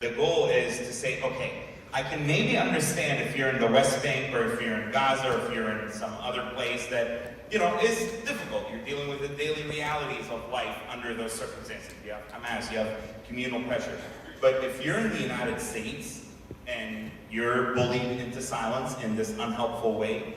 The goal is to say, okay, I can maybe understand if you're in the West Bank or if you're in Gaza or if you're in some other place that, is difficult. You're dealing with the daily realities of life under those circumstances. You have Hamas, you have communal pressure. But if you're in the United States and you're bullied into silence in this unhelpful way,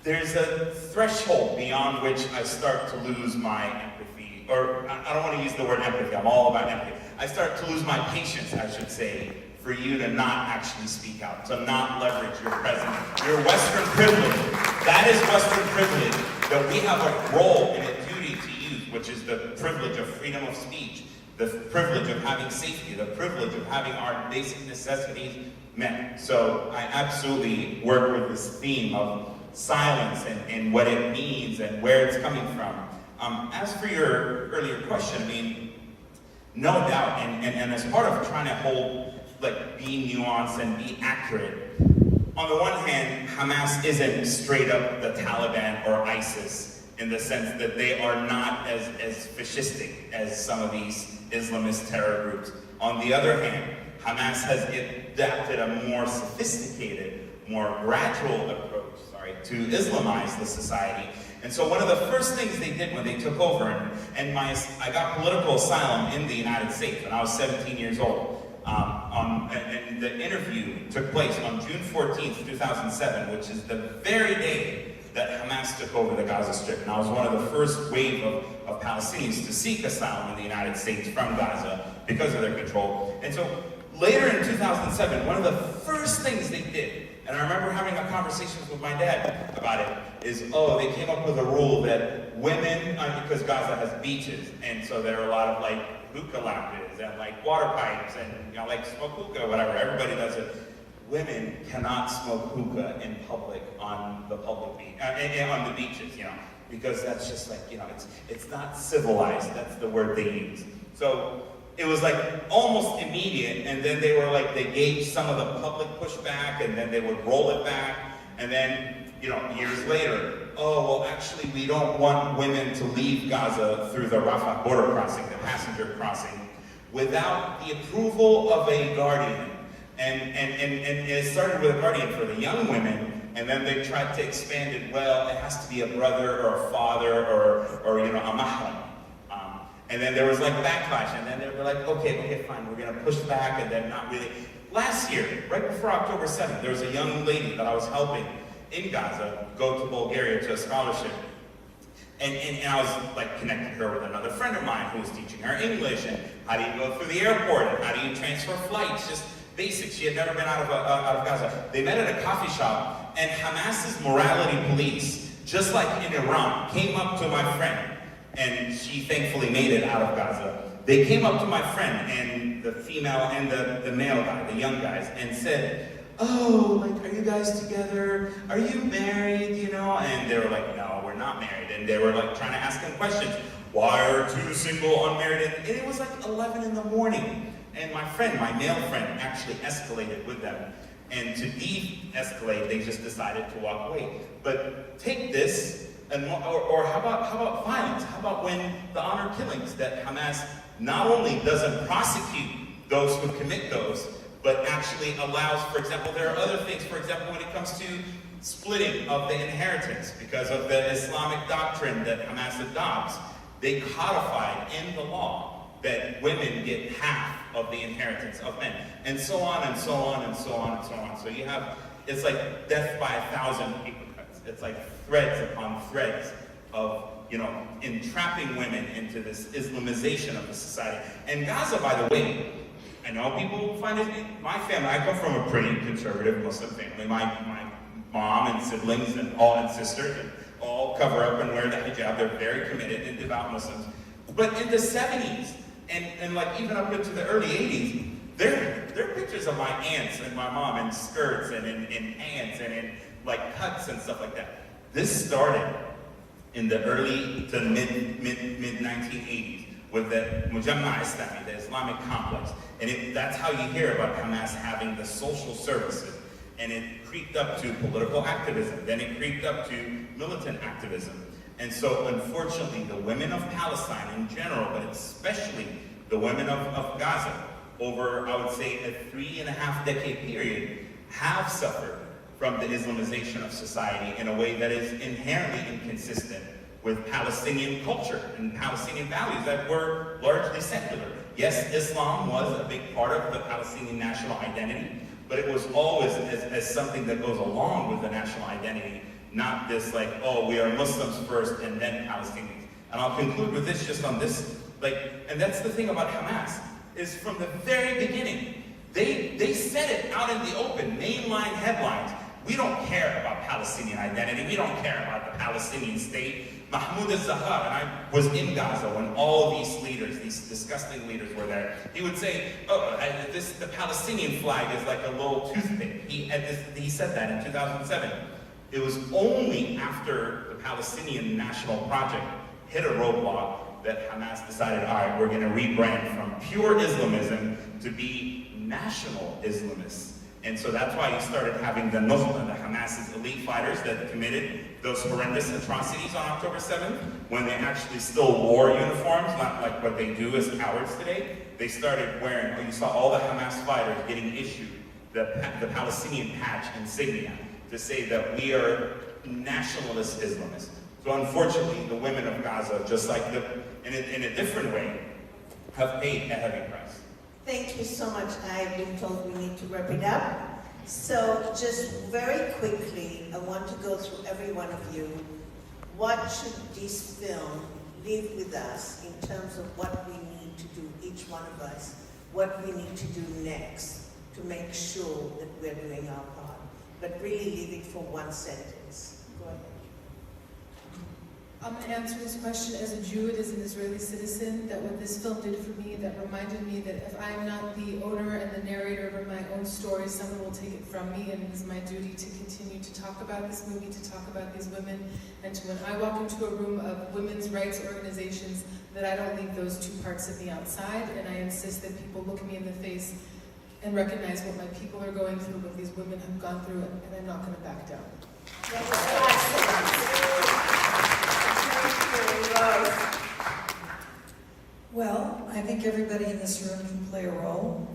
there's a threshold beyond which I start to lose my empathy. Or I don't want to use the word empathy, I'm all about empathy. I start to lose my patience, I should say, for you to not actually speak out, to not leverage your presence, your Western privilege. That is Western privilege, that we have a role and a duty to use, which is the privilege of freedom of speech, the privilege of having safety, the privilege of having our basic necessities met. So I absolutely work with this theme of silence and what it means and where it's coming from. As for your earlier question, no doubt, and as part of trying to be nuanced and be accurate, on the one hand, Hamas isn't straight up the Taliban or ISIS in the sense that they are not as fascistic as some of these Islamist terror groups. On the other hand, Hamas has adapted a more sophisticated, more gradual approach, to Islamize the society. And so one of the first things they did when they took over, I got political asylum in the United States when I was 17 years old. And the interview took place on June 14th, 2007, which is the very day that Hamas took over the Gaza Strip. And I was one of the first wave of Palestinians to seek asylum in the United States from Gaza because of their control. And so later in 2007, one of the first things they did, and I remember having a conversation with my dad about it, is, they came up with a rule that women, because Gaza has beaches, and so there are a lot of hookah lounges and water pipes and smoke hookah, whatever, everybody does it. Women cannot smoke hookah in public on the public beach, on the beaches, because that's just it's not civilized, that's the word they use. So it was almost immediate, and then they were they gauged some of the public pushback, and then they would roll it back, and then, years later, actually we don't want women to leave Gaza through the Rafah border crossing, the passenger crossing, without the approval of a guardian. And it started with a guardian for the young women, and then they tried to expand it, it has to be a brother or a father or a mahram. And then there was backlash, and then they were okay, fine, we're gonna push back, and then not really. Last year, right before October 7th, there was a young lady that I was helping in Gaza go to Bulgaria to a scholarship. And I was connecting her with another friend of mine who was teaching her English, and how do you go through the airport, and how do you transfer flights, just basics. She had never been out of Gaza. They met at a coffee shop, and Hamas's morality police, just like in Iran, came up to my friend, and she thankfully made it out of Gaza. They came up to my friend, and the female and the male guy, the young guys, and said, are you guys together? Are you married, And they were no, we're not married. And they were trying to ask him questions. Why are two single, unmarried? And it was 11 in the morning. And my friend, my male friend, actually escalated with them. And to de-escalate, they just decided to walk away. But take this, or how about violence? How about when the honor killings that Hamas not only doesn't prosecute those who commit those, but actually allows, for example, there are other things, for example, when it comes to splitting of the inheritance, because of the Islamic doctrine that Hamas adopts, they codified in the law that women get half of the inheritance of men, and so on and so on and so on and so on. So you have, it's death by 1,000 paper cuts. It's threads upon threads of, entrapping women into this Islamization of the society. And Gaza, by the way, I know people find it, my family, I come from a pretty conservative Muslim family. My mom and siblings and sisters and all cover up and wear the hijab. They're very committed and devout Muslims. But in the 70s, and even up into the early 80s, there are pictures of my aunts and my mom in skirts and in pants and in cuts and stuff like that. This started in the early to mid 1980s with the Mujamma Islami, the Islamic complex. And that's how you hear about Hamas having the social services. And it creeped up to political activism. Then it creeped up to militant activism. And so, unfortunately, the women of Palestine in general, but especially the women of Gaza, over, I would say, a 3.5-decade period, have suffered from the Islamization of society in a way that is inherently inconsistent with Palestinian culture and Palestinian values that were largely secular. Yes, Islam was a big part of the Palestinian national identity, but it was always as something that goes along with the national identity, not this like, oh, we are Muslims first and then Palestinians. And I'll conclude with this, just on this, and that's the thing about Hamas, is from the very beginning, they said it out in the open, mainline headlines. We don't care about Palestinian identity. We don't care about the Palestinian state. Mahmoud al-Zahar, and I was in Gaza when all of these leaders, these disgusting leaders were there. He would say, oh, the Palestinian flag is like a little toothpick. He said that in 2007. It was only after the Palestinian National Project hit a roadblock that Hamas decided, all right, we're going to rebrand from pure Islamism to be national Islamists. And so that's why you started having the Nukhba, the Hamas's elite fighters that committed those horrendous atrocities on October 7th, when they actually still wore uniforms, not like what they do as cowards today. They started wearing, you saw all the Hamas fighters getting issued the Palestinian patch insignia to say that we are nationalist Islamists. So unfortunately, the women of Gaza, just like in a different way, have paid a heavy price. Thank you so much. I've been told we need to wrap it up. So just very quickly, I want to go through every one of you. What should this film leave with us in terms of what we need to do, each one of us, what we need to do next to make sure that we're doing our part? But really leave it for one sentence. Go ahead. I'm going to answer this question as a Jew and as an Israeli citizen, that what this film did for me, that reminded me that if I'm not the owner and the narrator of my own story, someone will take it from me, and it is my duty to continue to talk about this movie, to talk about these women, and to when I walk into a room of women's rights organizations, that I don't leave those two parts of me outside, and I insist that people look me in the face and recognize what my people are going through, what these women have gone through, and I'm not going to back down. Well, I think everybody in this room can play a role.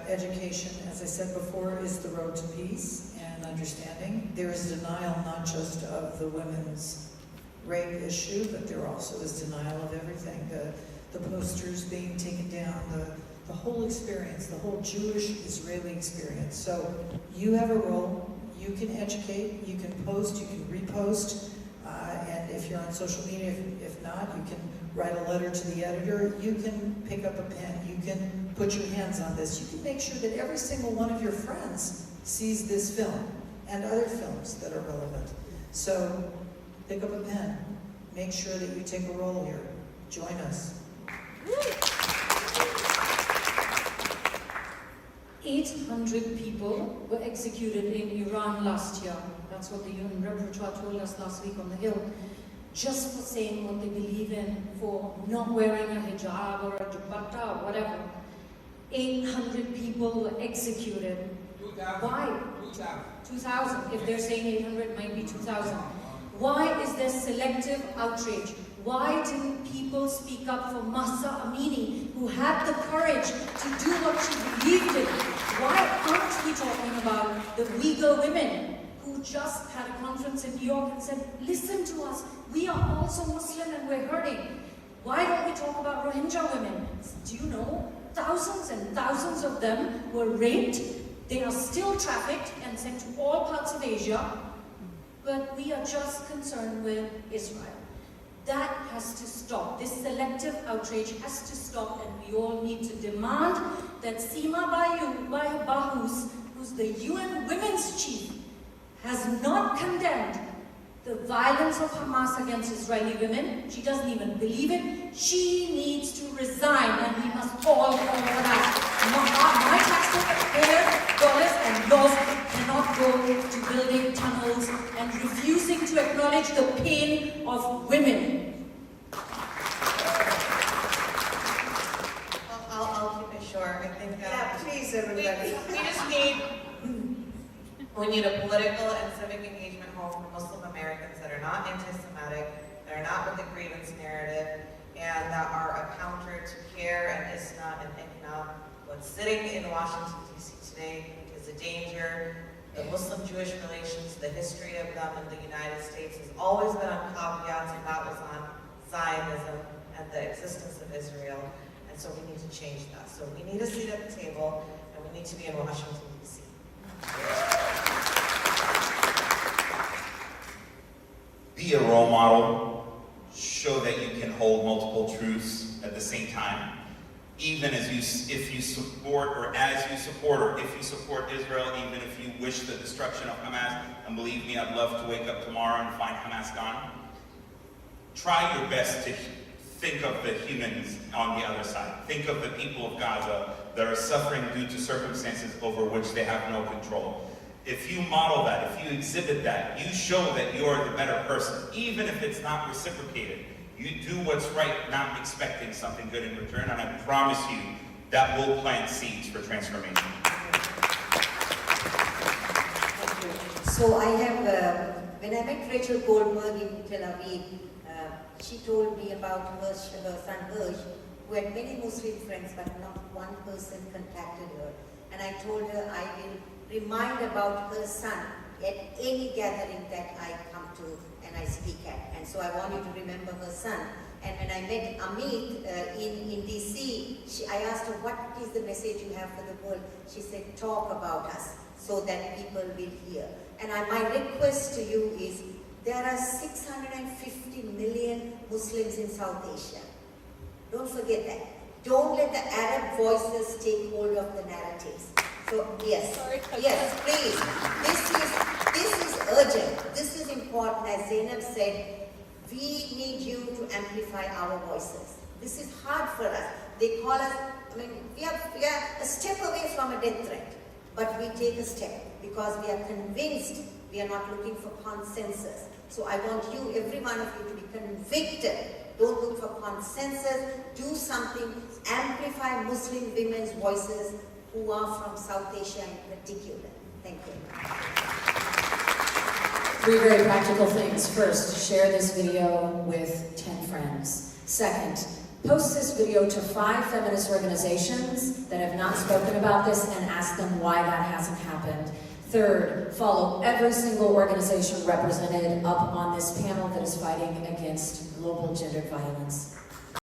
Education, as I said before, is the road to peace and understanding. There is denial not just of the women's rape issue, but there also is denial of everything. The posters being taken down, the whole experience, the whole Jewish-Israeli experience. So you have a role. You can educate, you can post, you can repost. And if you're on social media, if not, you can write a letter to the editor, you can pick up a pen, you can put your hands on this, you can make sure that every single one of your friends sees this film and other films that are relevant. So pick up a pen, make sure that you take a role here, join us. 800 people were executed in Iran last year. That's what the UN Rapporteur told us last week on the Hill. Just for saying what they believe in, for not wearing a hijab or a dupatta or whatever. 800 people were executed. 2,000. Why? 2,000. If they're saying 800, it might be 2,000. Why is there selective outrage? Why didn't people speak up for Mahsa Amini, who had the courage to do what she believed in? Why aren't we talking about the Uyghur women who just had a conference in New York and said, listen to us, we are also Muslim and we're hurting. Why don't we talk about Rohingya women? Do you know, thousands and thousands of them were raped. They are still trafficked and sent to all parts of Asia, but we are just concerned with Israel. That has to stop. This selective outrage has to stop, and we all need to demand that Sima Bahous, who's the UN Women's Chief, has not condemned the violence of Hamas against Israeli women. She doesn't even believe it. She needs to resign, and we must all call for that. My taxpayer dollars and laws cannot go to building tunnels and refusing to acknowledge the pain of women. I'll keep it short. I think Yeah, please, everybody. we need a political and civic engagement home for Muslim Americans that are not anti-Semitic, that are not with the grievance narrative, and that are a counter to CARE and ISNA and ICNA. What's sitting in Washington, D.C. today is a danger. The Muslim-Jewish relations, the history of them in the United States has always been on caveats, and that was on Zionism and the existence of Israel. And so we need to change that. So we need a seat at the table, and we need to be in Washington, D.C. Be a role model. Show that you can hold multiple truths at the same time. Even if you support Israel, even if you wish the destruction of Hamas, and believe me, I'd love to wake up tomorrow and find Hamas gone. Try your best to think of the humans on the other side. Think of the people of Gaza that are suffering due to circumstances over which they have no control. If you model that, if you exhibit that, you show that you're the better person, even if it's not reciprocated. You do what's right, not expecting something good in return, and I promise you that will plant seeds for transformation. So I have, when I met Rachel Goldberg in Tel Aviv, she told me about her son Hirsch, who had many Muslim friends, but not one person contacted her. And I told her I will remind about her son at any gathering that I come to and I speak at. And so I want you to remember her son. And when I met Amit in DC, I asked her, what is the message you have for the world? She said, talk about us so that people will hear. And my request to you is, there are 650 million Muslims in South Asia. Don't forget that. Don't let the Arab voices take hold of the narratives. So yes, yes, please. This is urgent. This is important. As Zainab said, we need you to amplify our voices. This is hard for us. They call us, we are a step away from a death threat, but we take a step because we are convinced we are not looking for consensus. So I want you, every one of you, to be convicted. Don't look for consensus. Do something. Amplify Muslim women's voices who are from South Asia in particular. Thank you. 3 very practical things. First, share this video with 10 friends. Second, post this video to 5 feminist organizations that have not spoken about this and ask them why that hasn't happened. Third, follow every single organization represented up on this panel that is fighting against global gendered violence.